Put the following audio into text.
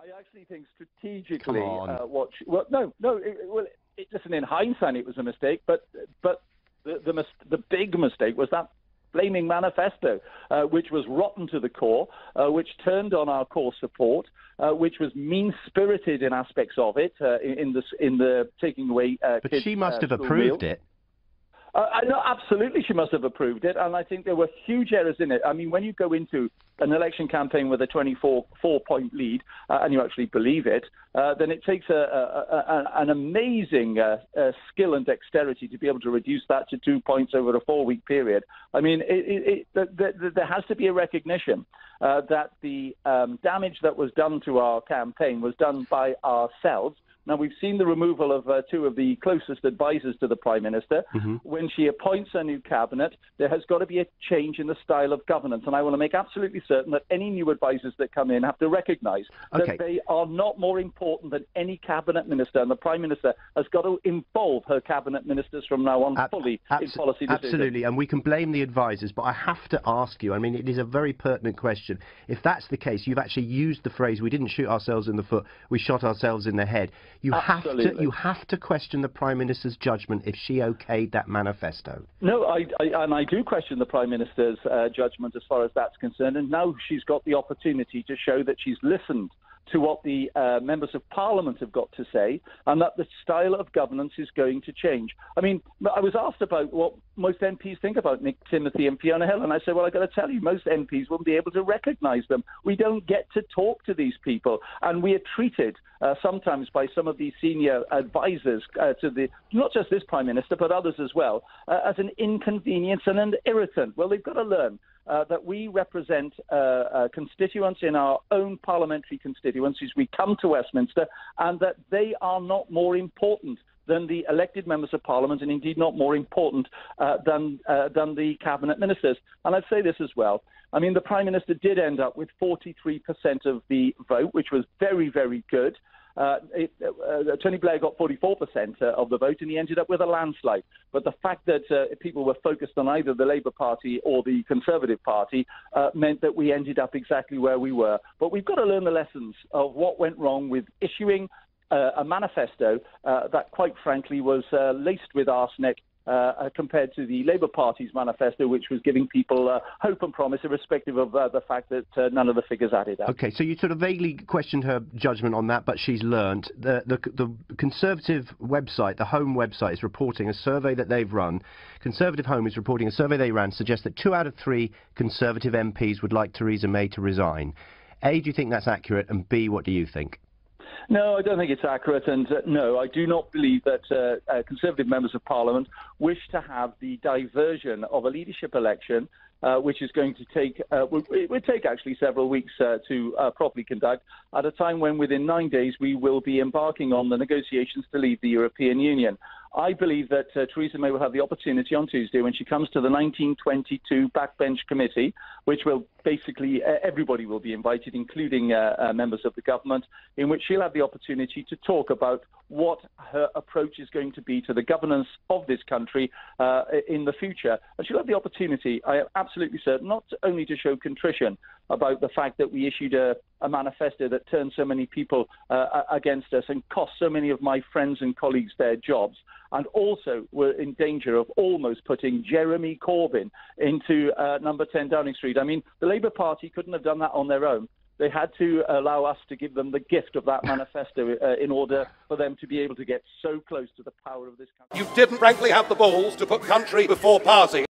I actually think strategically, listen, in hindsight, it was a mistake, but the big mistake was that flaming manifesto, which was rotten to the core, which turned on our core support, which was mean-spirited in aspects of it, in the taking away but kids' she must have school approved meals. it. I know, absolutely, she must have approved it, and I think there were huge errors in it. I mean, when you go into an election campaign with a 24-point lead, and you actually believe it, then it takes an amazing skill and dexterity to be able to reduce that to 2 points over a 4-week period. I mean, there has to be a recognition that the damage that was done to our campaign was done by ourselves. Now, we've seen the removal of two of the closest advisors to the Prime Minister. Mm-hmm. When she appoints a new cabinet, there has got to be a change in the style of governance. And I want to make absolutely certain that any new advisors that come in have to recognise that they are not more important than any cabinet minister. And the Prime Minister has got to involve her cabinet ministers from now on fully in policy decisions. Absolutely. And we can blame the advisors, but I have to ask you, I mean, it is a very pertinent question. If that's the case, you've actually used the phrase, we didn't shoot ourselves in the foot, we shot ourselves in the head. You have to question the Prime Minister's judgment if she okayed that manifesto. No, I do question the Prime Minister's judgment as far as that's concerned. And now she's got the opportunity to show that she's listened to what the members of Parliament have got to say, and that the style of governance is going to change. I mean, I was asked about what most MPs think about Nick Timothy and Fiona Hill, and I said, well, I've got to tell you, most MPs won't be able to recognise them. We don't get to talk to these people, and we are treated sometimes by some of these senior advisors to not just this Prime Minister, but others as well, as an inconvenience and an irritant. Well, they've got to learn that we represent constituents in our own parliamentary constituencies. We come to Westminster, and that they are not more important than the elected members of Parliament, and indeed not more important than the cabinet ministers. And I'd say this as well. I mean, the Prime Minister did end up with 43% of the vote, which was very, very good. Tony Blair got 44% of the vote, and he ended up with a landslide. But the fact that people were focused on either the Labour Party or the Conservative Party meant that we ended up exactly where we were. But we've got to learn the lessons of what went wrong with issuing a manifesto that, quite frankly, was laced with arsenic compared to the Labour Party's manifesto, which was giving people hope and promise, irrespective of the fact that none of the figures added up. OK, so you sort of vaguely questioned her judgment on that, but she's learned. The Conservative website, the Home website, is reporting a survey that they've run. Conservative Home is reporting a survey they ran suggests that 2 out of 3 Conservative MPs would like Theresa May to resign. A, do you think that's accurate? And B, what do you think? No, I don't think it's accurate, and no, I do not believe that Conservative members of Parliament wish to have the diversion of a leadership election, which is going to take, it would take actually several weeks to properly conduct, at a time when within 9 days we will be embarking on the negotiations to leave the European Union. I believe that Theresa May will have the opportunity on Tuesday, when she comes to the 1922 Backbench Committee, which will basically, everybody will be invited, including members of the government, in which she'll have the opportunity to talk about what her approach is going to be to the governance of this country in the future. And she'll have the opportunity, I am absolutely certain, not only to show contrition about the fact that we issued a manifesto that turned so many people against us and cost so many of my friends and colleagues their jobs, and also were in danger of almost putting Jeremy Corbyn into number 10 Downing Street. I mean, the Labour Party couldn't have done that on their own. They had to allow us to give them the gift of that manifesto in order for them to be able to get so close to the power of this country. You didn't, frankly, have the balls to put country before party.